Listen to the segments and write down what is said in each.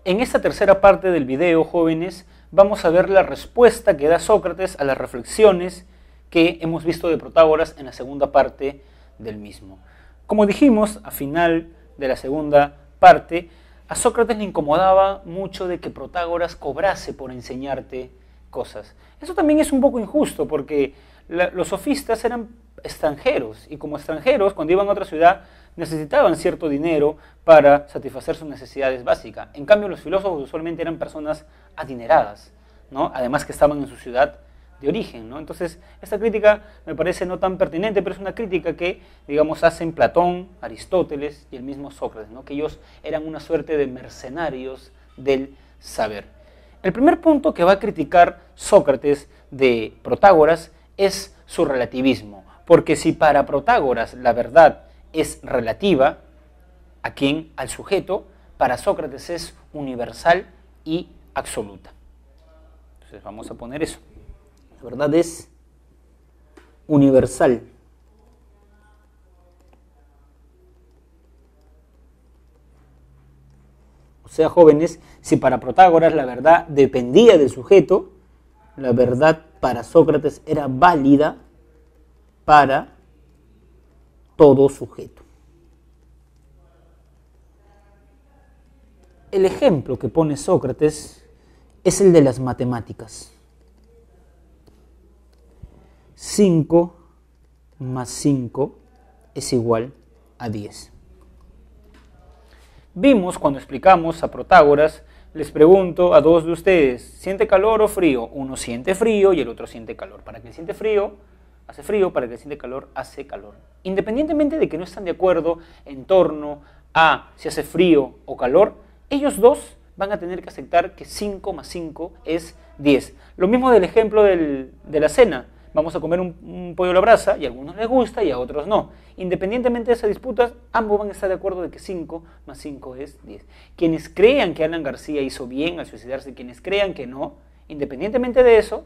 En esta tercera parte del video, jóvenes, vamos a ver la respuesta que da Sócrates a las reflexiones que hemos visto de Protágoras en la segunda parte del mismo. Como dijimos, al final de la segunda parte, a Sócrates le incomodaba mucho de que Protágoras cobrase por enseñarte cosas. Eso también es un poco injusto porque los sofistas eran extranjeros y como extranjeros, cuando iban a otra ciudad, necesitaban cierto dinero para satisfacer sus necesidades básicas. En cambio, los filósofos usualmente eran personas adineradas, ¿no? Además que estaban en su ciudad de origen, ¿no? Entonces, esta crítica me parece no tan pertinente, pero es una crítica que, digamos, hacen Platón, Aristóteles y el mismo Sócrates, ¿no? Que ellos eran una suerte de mercenarios del saber. El primer punto que va a criticar Sócrates de Protágoras es su relativismo, porque si para Protágoras la verdad es relativa, ¿a quién? Al sujeto, para Sócrates es universal y absoluta. Entonces vamos a poner eso. La verdad es universal. O sea, jóvenes, si para Protágoras la verdad dependía del sujeto, la verdad para Sócrates era válida para todo sujeto. El ejemplo que pone Sócrates es el de las matemáticas. 5 más 5 es igual a 10. Vimos cuando explicamos a Protágoras, les pregunto a dos de ustedes, ¿siente calor o frío? Uno siente frío y el otro siente calor. Para que siente frío, hace frío, para que siente calor, hace calor. Independientemente de que no están de acuerdo en torno a si hace frío o calor, ellos dos van a tener que aceptar que 5 más 5 es 10. Lo mismo del ejemplo de la cena. Vamos a comer un pollo a la brasa y a algunos les gusta y a otros no. Independientemente de esas disputas, ambos van a estar de acuerdo de que 5 más 5 es 10. Quienes crean que Alan García hizo bien al suicidarse, quienes crean que no, independientemente de eso,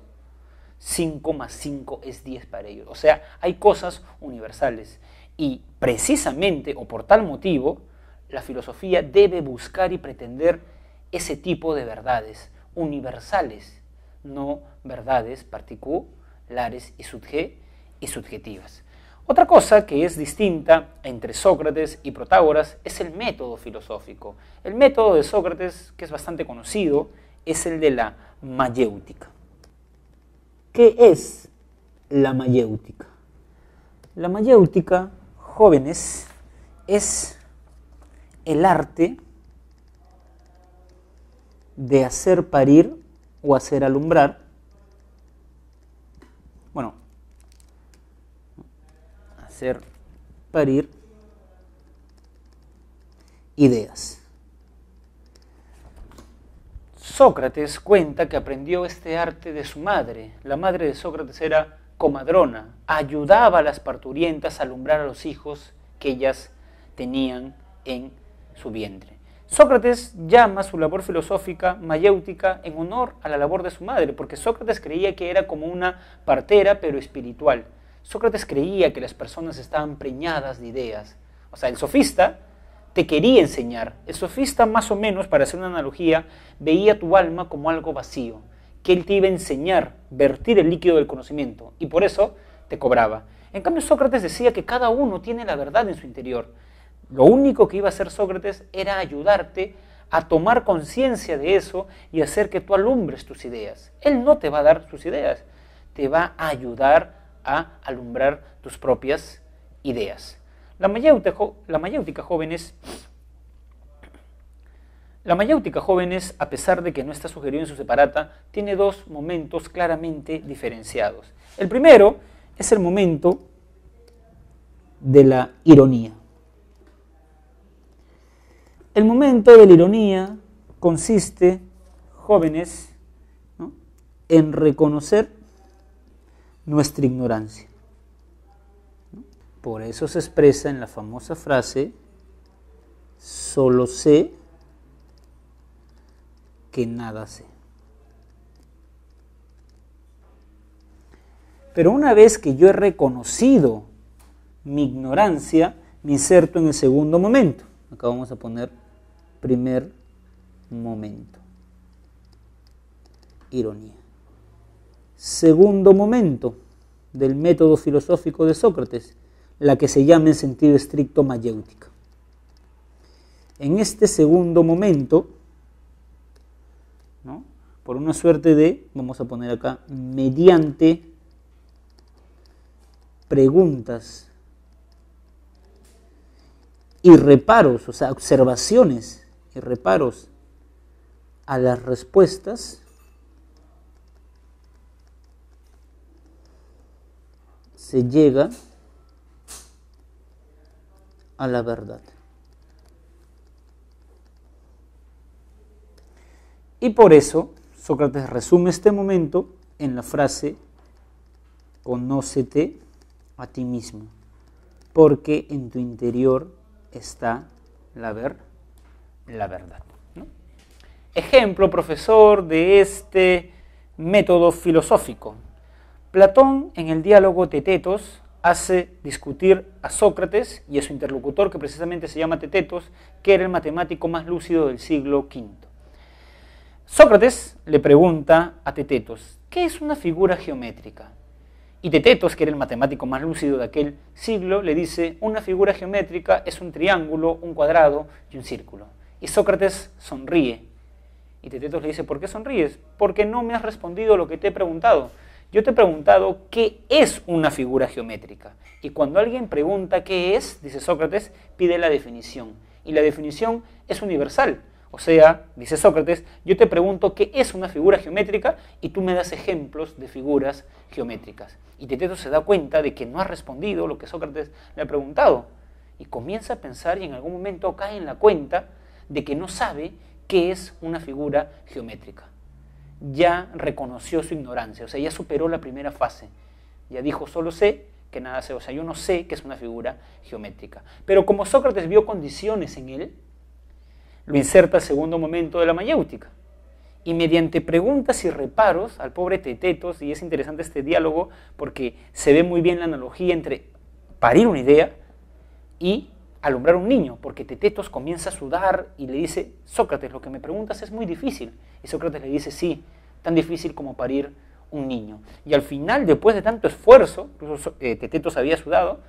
5 más 5 es 10 para ellos. O sea, hay cosas universales. Y precisamente, o por tal motivo, la filosofía debe buscar y pretender ese tipo de verdades universales, no verdades particulares y subjetivas. Otra cosa que es distinta entre Sócrates y Protágoras es el método filosófico. El método de Sócrates, que es bastante conocido, es el de la mayéutica. ¿Qué es la mayéutica? La mayéutica, jóvenes, es el arte de hacer parir o hacer alumbrar, hacer parir ideas. Sócrates cuenta que aprendió este arte de su madre. La madre de Sócrates era comadrona, ayudaba a las parturientas a alumbrar a los hijos que ellas tenían en su vientre. Sócrates llama su labor filosófica mayéutica en honor a la labor de su madre, porque Sócrates creía que era como una partera, pero espiritual. Sócrates creía que las personas estaban preñadas de ideas. O sea, el sofista te quería enseñar. El sofista, más o menos, para hacer una analogía, veía tu alma como algo vacío, que él te iba a enseñar, vertir el líquido del conocimiento, y por eso te cobraba. En cambio, Sócrates decía que cada uno tiene la verdad en su interior. Lo único que iba a hacer Sócrates era ayudarte a tomar conciencia de eso y hacer que tú alumbres tus ideas. Él no te va a dar sus ideas, te va a ayudar a alumbrar tus propias ideas. La mayéutica, jóvenes, a pesar de que no está sugerido en su separata, tiene dos momentos claramente diferenciados. El primero es el momento de la ironía. El momento de la ironía consiste, jóvenes, ¿no?, en reconocer nuestra ignorancia. Por eso se expresa en la famosa frase, solo sé que nada sé. Pero una vez que yo he reconocido mi ignorancia, me inserto en el segundo momento. Acá vamos a poner primer momento. Ironía. Segundo momento del método filosófico de Sócrates, la que se llama en sentido estricto mayéutica. En este segundo momento, ¿no?, por una suerte de, vamos a poner acá, mediante preguntas y reparos, o sea, observaciones y reparos a las respuestas, se llega a la verdad. Y por eso Sócrates resume este momento en la frase: conócete a ti mismo, porque en tu interior está la verdad, ¿no? Ejemplo, profesor, de este método filosófico. Platón, en el diálogo Tetetos, hace discutir a Sócrates y a su interlocutor, que precisamente se llama Tetetos, que era el matemático más lúcido del siglo V. Sócrates le pregunta a Tetetos: ¿qué es una figura geométrica? Y Tetetos, que era el matemático más lúcido de aquel siglo, le dice: una figura geométrica es un triángulo, un cuadrado y un círculo. Y Sócrates sonríe. Y Tetetos le dice: ¿por qué sonríes? Porque no me has respondido lo que te he preguntado. Yo te he preguntado qué es una figura geométrica. Y cuando alguien pregunta qué es, dice Sócrates, pide la definición. Y la definición es universal. O sea, dice Sócrates, yo te pregunto qué es una figura geométrica y tú me das ejemplos de figuras geométricas. Y Tetetos se da cuenta de que no ha respondido lo que Sócrates le ha preguntado. Y comienza a pensar y en algún momento cae en la cuenta de que no sabe qué es una figura geométrica. Ya reconoció su ignorancia, o sea, ya superó la primera fase. Ya dijo: solo sé que nada sé, o sea, yo no sé qué es una figura geométrica. Pero como Sócrates vio condiciones en él, lo inserta al segundo momento de la mayéutica. Y mediante preguntas y reparos al pobre Tetetos, y es interesante este diálogo porque se ve muy bien la analogía entre parir una idea y alumbrar un niño, porque Tetetos comienza a sudar y le dice: Sócrates, lo que me preguntas es muy difícil. Y Sócrates le dice: sí, tan difícil como parir un niño. Y al final, después de tanto esfuerzo, incluso Tetetos había sudado,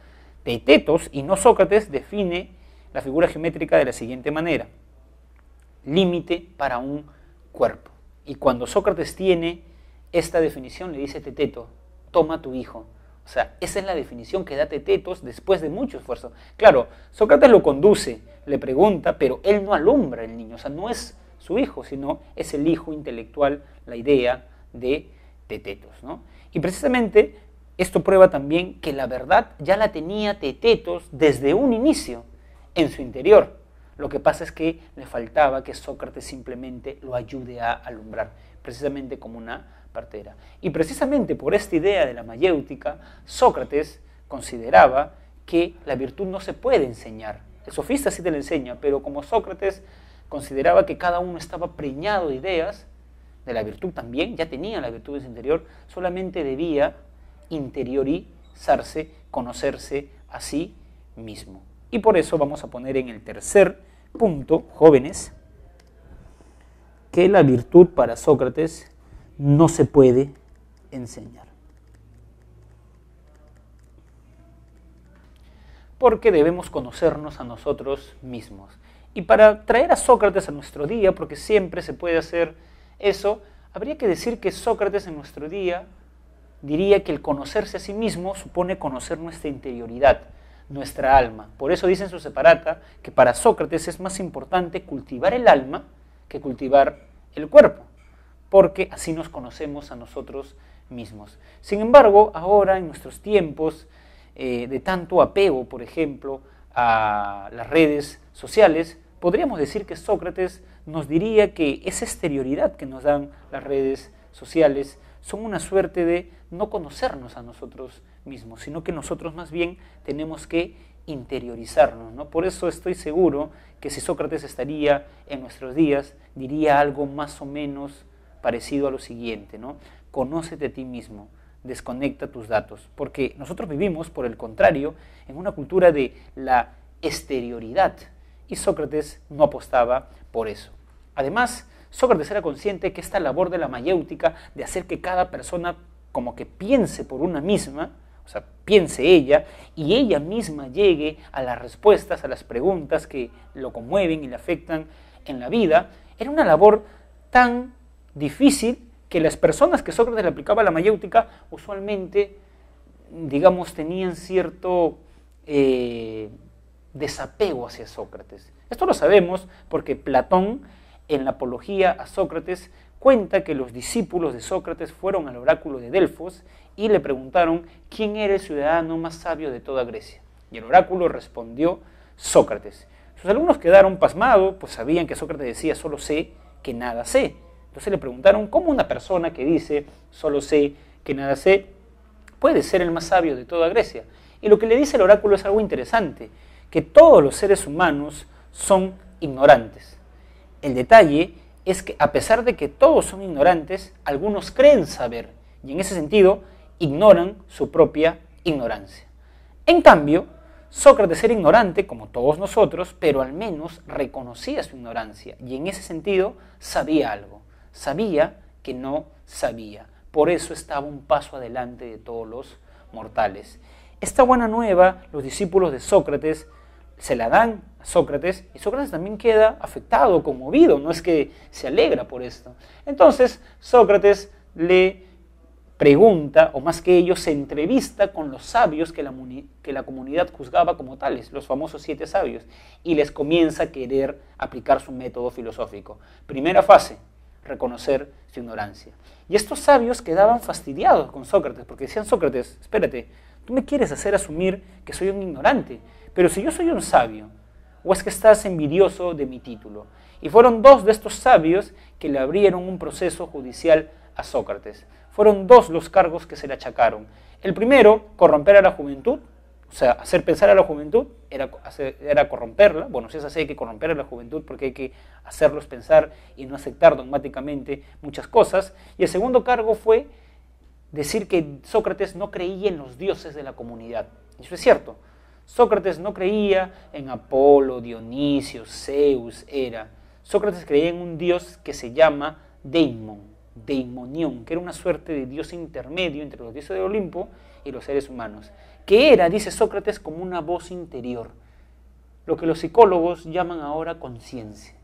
Tetetos y no Sócrates define la figura geométrica de la siguiente manera: límite para un cuerpo. Y cuando Sócrates tiene esta definición, le dice Teteto: toma tu hijo. O sea, esa es la definición que da Tetetos después de mucho esfuerzo. Claro, Sócrates lo conduce, le pregunta, pero él no alumbra al niño. O sea, no es su hijo, sino es el hijo intelectual, la idea de Tetetos, ¿no? Y precisamente esto prueba también que la verdad ya la tenía Tetetos desde un inicio en su interior. Lo que pasa es que le faltaba que Sócrates simplemente lo ayude a alumbrar, precisamente como una partera. Y precisamente por esta idea de la mayéutica, Sócrates consideraba que la virtud no se puede enseñar. El sofista sí te la enseña, pero como Sócrates consideraba que cada uno estaba preñado de ideas, de la virtud también, ya tenía la virtud en su interior, solamente debía interiorizarse, conocerse a sí mismo. Y por eso vamos a poner en el tercer punto, jóvenes, que la virtud para Sócrates no se puede enseñar. Porque debemos conocernos a nosotros mismos. Y para traer a Sócrates a nuestro día, porque siempre se puede hacer eso, habría que decir que Sócrates en nuestro día diría que el conocerse a sí mismo supone conocer nuestra interioridad, nuestra alma. Por eso dice en su separata que para Sócrates es más importante cultivar el alma que cultivar el cuerpo, porque así nos conocemos a nosotros mismos. Sin embargo, ahora en nuestros tiempos de tanto apego, por ejemplo, a las redes sociales, podríamos decir que Sócrates nos diría que esa exterioridad que nos dan las redes sociales son una suerte de no conocernos a nosotros mismos, sino que nosotros más bien tenemos que interiorizarnos, ¿no? Por eso estoy seguro que si Sócrates estaría en nuestros días, diría algo más o menos parecido a lo siguiente, ¿no? Conócete a ti mismo, desconecta tus datos, porque nosotros vivimos, por el contrario, en una cultura de la exterioridad, y Sócrates no apostaba por eso. Además, Sócrates era consciente que esta labor de la mayéutica, de hacer que cada persona como que piense por una misma, o sea, piense ella, y ella misma llegue a las respuestas, a las preguntas que lo conmueven y le afectan en la vida, era una labor tan difícil que las personas que Sócrates le aplicaba la mayéutica usualmente, digamos, tenían cierto desapego hacia Sócrates. Esto lo sabemos porque Platón, en la Apología a Sócrates, cuenta que los discípulos de Sócrates fueron al oráculo de Delfos y le preguntaron quién era el ciudadano más sabio de toda Grecia. Y el oráculo respondió: Sócrates. Sus alumnos quedaron pasmados, pues sabían que Sócrates decía: solo sé que nada sé. Entonces le preguntaron cómo una persona que dice: solo sé que nada sé, puede ser el más sabio de toda Grecia. Y lo que le dice el oráculo es algo interesante, que todos los seres humanos son ignorantes. El detalle es que a pesar de que todos son ignorantes, algunos creen saber, y en ese sentido ignoran su propia ignorancia. En cambio, Sócrates era ignorante, como todos nosotros, pero al menos reconocía su ignorancia, y en ese sentido sabía algo, sabía que no sabía. Por eso estaba un paso adelante de todos los mortales. Esta buena nueva, los discípulos de Sócrates se la dan a Sócrates, y Sócrates también queda afectado, conmovido, no es que se alegra por esto. Entonces Sócrates le pregunta, o más que ello, se entrevista con los sabios que la comunidad juzgaba como tales, los famosos 7 sabios, y les comienza a querer aplicar su método filosófico. Primera fase: reconocer su ignorancia. Y estos sabios quedaban fastidiados con Sócrates, porque decían: Sócrates, espérate, tú me quieres hacer asumir que soy un ignorante, pero si yo soy un sabio, ¿o es que estás envidioso de mi título? Y fueron 2 de estos sabios que le abrieron un proceso judicial a Sócrates. Fueron 2 los cargos que se le achacaron. El primero, corromper a la juventud, o sea, hacer pensar a la juventud, era corromperla. Bueno, si es así, hay que corromper a la juventud porque hay que hacerlos pensar y no aceptar dogmáticamente muchas cosas. Y el segundo cargo fue decir que Sócrates no creía en los dioses de la comunidad. Y eso es cierto. Sócrates no creía en Apolo, Dionisio, Zeus, Hera. Sócrates creía en un dios que se llama Daimonión, que era una suerte de dios intermedio entre los dioses de Olimpo y los seres humanos, que era, dice Sócrates, como una voz interior, lo que los psicólogos llaman ahora conciencia.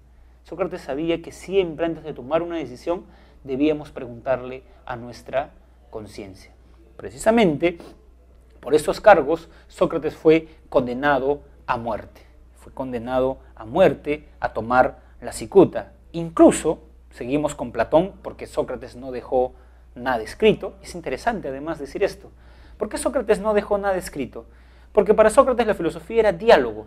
Sócrates sabía que siempre antes de tomar una decisión debíamos preguntarle a nuestra conciencia. Precisamente por estos cargos Sócrates fue condenado a muerte. Fue condenado a muerte, a tomar la cicuta. Incluso, seguimos con Platón, porque Sócrates no dejó nada escrito. Es interesante además decir esto. ¿Por qué Sócrates no dejó nada escrito? Porque para Sócrates la filosofía era diálogo.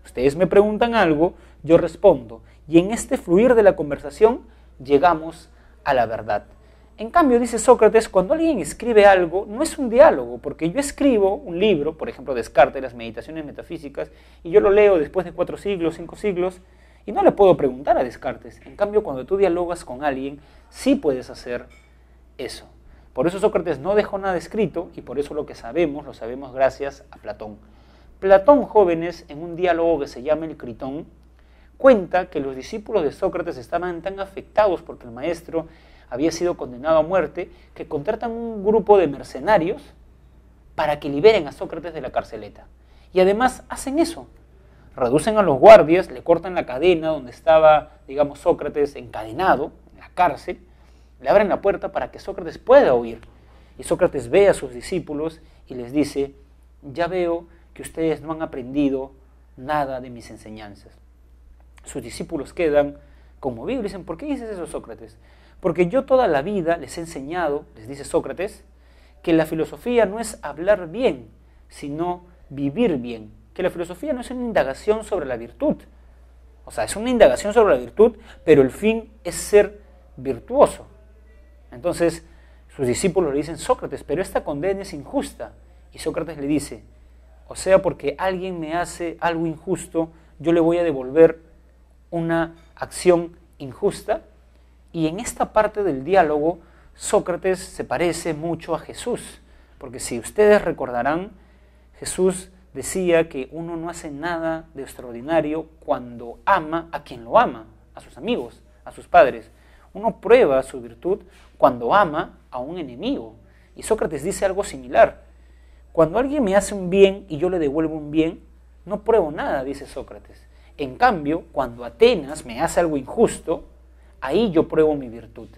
Ustedes me preguntan algo, yo respondo. Y en este fluir de la conversación llegamos a la verdad. En cambio, dice Sócrates, cuando alguien escribe algo, no es un diálogo, porque yo escribo un libro, por ejemplo, Descartes, las Meditaciones Metafísicas, y yo lo leo después de 4 siglos, 5 siglos, y no le puedo preguntar a Descartes. En cambio, cuando tú dialogas con alguien, sí puedes hacer eso. Por eso Sócrates no dejó nada escrito, y por eso lo sabemos gracias a Platón. Platón, jóvenes, en un diálogo que se llama el Critón, cuenta que los discípulos de Sócrates estaban tan afectados porque el maestro había sido condenado a muerte, que contratan un grupo de mercenarios para que liberen a Sócrates de la carceleta. Y además hacen eso. Reducen a los guardias, le cortan la cadena donde estaba, digamos, Sócrates encadenado, en la cárcel, le abren la puerta para que Sócrates pueda huir. Y Sócrates ve a sus discípulos y les dice: ya veo que ustedes no han aprendido nada de mis enseñanzas. Sus discípulos quedan conmovidos y dicen: ¿por qué dices eso, Sócrates? Porque yo toda la vida les he enseñado, les dice Sócrates, que la filosofía no es hablar bien, sino vivir bien. Que la filosofía no es una indagación sobre la virtud. O sea, es una indagación sobre la virtud, pero el fin es ser virtuoso. Entonces, sus discípulos le dicen: Sócrates, pero esta condena es injusta. Y Sócrates le dice: o sea, porque alguien me hace algo injusto, yo le voy a devolver una acción injusta. Y en esta parte del diálogo, Sócrates se parece mucho a Jesús, porque si ustedes recordarán, Jesús decía que uno no hace nada de extraordinario cuando ama a quien lo ama, a sus amigos, a sus padres. Uno prueba su virtud cuando ama a un enemigo. Y Sócrates dice algo similar. Cuando alguien me hace un bien y yo le devuelvo un bien, no pruebo nada, dice Sócrates. En cambio, cuando Atenas me hace algo injusto, ahí yo pruebo mi virtud,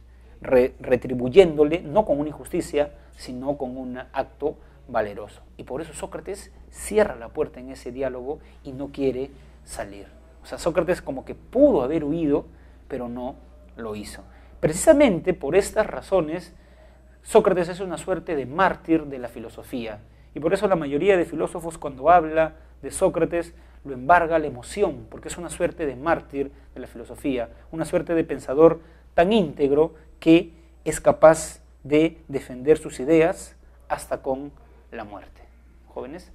retribuyéndole no con una injusticia, sino con un acto valeroso. Y por eso Sócrates cierra la puerta en ese diálogo y no quiere salir. O sea, Sócrates como que pudo haber huido, pero no lo hizo. Precisamente por estas razones, Sócrates es una suerte de mártir de la filosofía. Y por eso la mayoría de filósofos, cuando habla de Sócrates, lo embarga la emoción, porque es una suerte de mártir de la filosofía, una suerte de pensador tan íntegro que es capaz de defender sus ideas hasta con la muerte. Jóvenes.